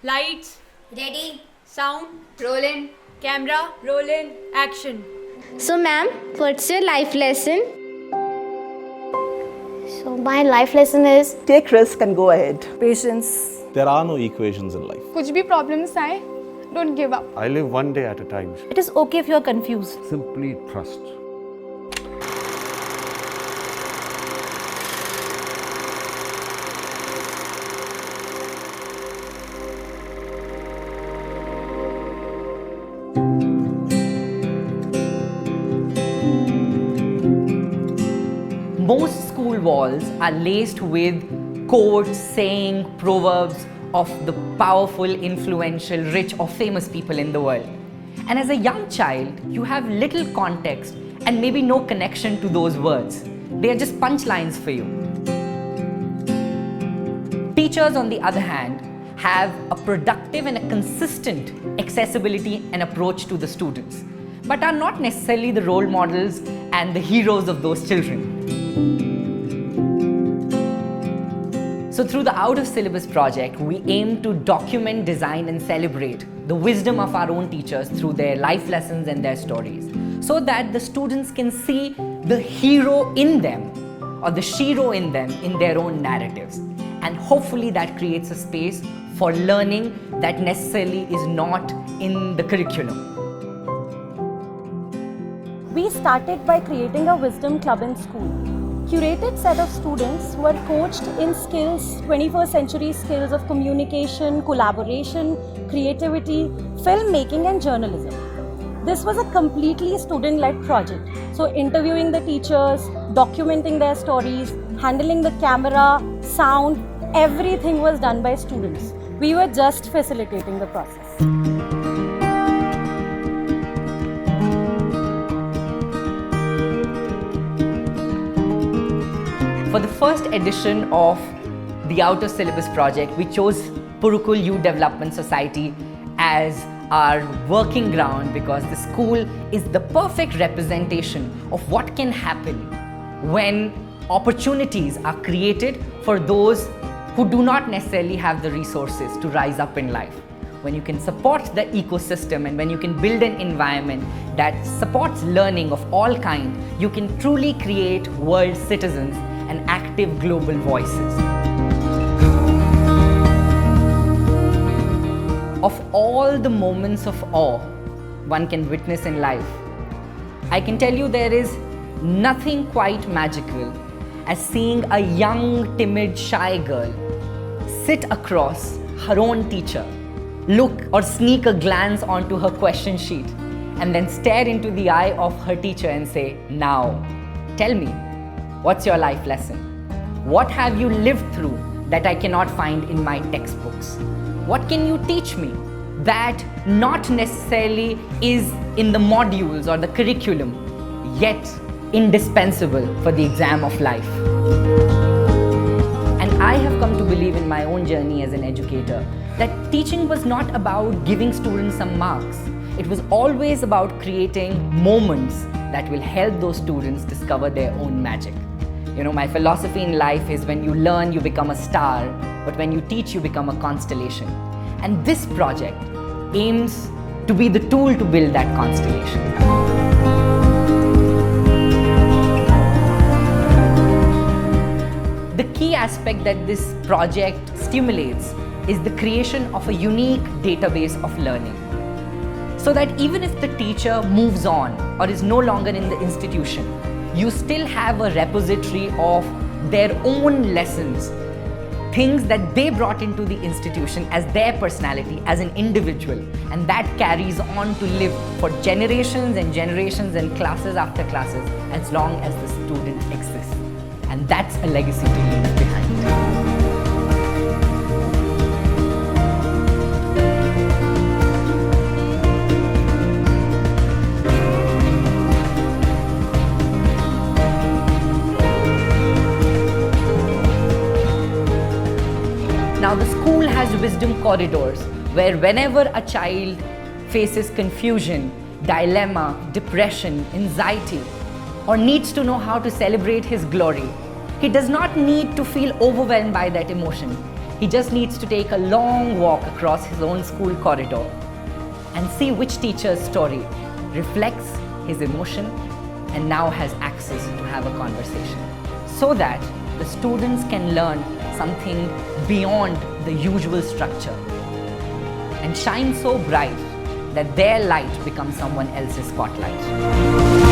Lights, Ready? sound, Rolling. camera, Rolling. action. So, ma'am, what's your life lesson? So my life lesson is Take risk and go ahead. Patience. There are no equations in life. कुछ भी problems आए, don't give up. I live one day at a time. It is okay if you are confused. Simply trust. Most school walls are laced with quotes, sayings, proverbs of the powerful, influential, rich or famous people in the world. And as a young child, you have little context and maybe no connection to those words. They are just punchlines for you. Teachers, on the other hand, have a productive and a consistent accessibility and approach to the students, but are not necessarily the role models and the heroes of those children. So through the Out of Syllabus project, we aim to document, design and celebrate the wisdom of our own teachers through their life lessons and their stories, so that the students can see the hero in them or the shiro in them in their own narratives. And hopefully that creates a space for learning that necessarily is not in the curriculum. We started by creating a wisdom club in school. Curated set of students who are coached in skills, 21st century skills of communication, collaboration, creativity, filmmaking and journalism. This was a completely student-led project. So interviewing the teachers, documenting their stories, handling the camera, sound, everything was done by students. We were just facilitating the process. For the first edition of the Out of Syllabus project, we chose Purkal Youth Development Society as our working ground because the school is the perfect representation of what can happen when opportunities are created for those who do not necessarily have the resources to rise up in life. When you can support the ecosystem and when you can build an environment that supports learning of all kinds, you can truly create world citizens and active global voices. Of all the moments of awe one can witness in life, I can tell you there is nothing quite magical as seeing a young, timid, shy girl sit across her own teacher, look or sneak a glance onto her question sheet, and then stare into the eye of her teacher and say, "Now, tell me, what's your life lesson? What have you lived through that I cannot find in my textbooks? What can you teach me that not necessarily is in the modules or the curriculum, yet indispensable for the exam of life?" And I have come to believe in my own journey as an educator that teaching was not about giving students some marks. It was always about creating moments that will help those students discover their own magic. You know, my philosophy in life is when you learn, you become a star, but when you teach, you become a constellation. And this project aims to be the tool to build that constellation. The key aspect that this project stimulates is the creation of a unique database of learning. So that even if the teacher moves on or is no longer in the institution, you still have a repository of their own lessons, things that they brought into the institution as their personality, as an individual, and that carries on to live for generations and generations and classes after classes as long as the student exists. And that's a legacy to leave behind. Now the school has wisdom corridors where whenever a child faces confusion, dilemma, depression, anxiety, or needs to know how to celebrate his glory, he does not need to feel overwhelmed by that emotion. He just needs to take a long walk across his own school corridor and see which teacher's story reflects his emotion and now has access to have a conversation, so that the students can learn something beyond the usual structure and shine so bright that their light becomes someone else's spotlight.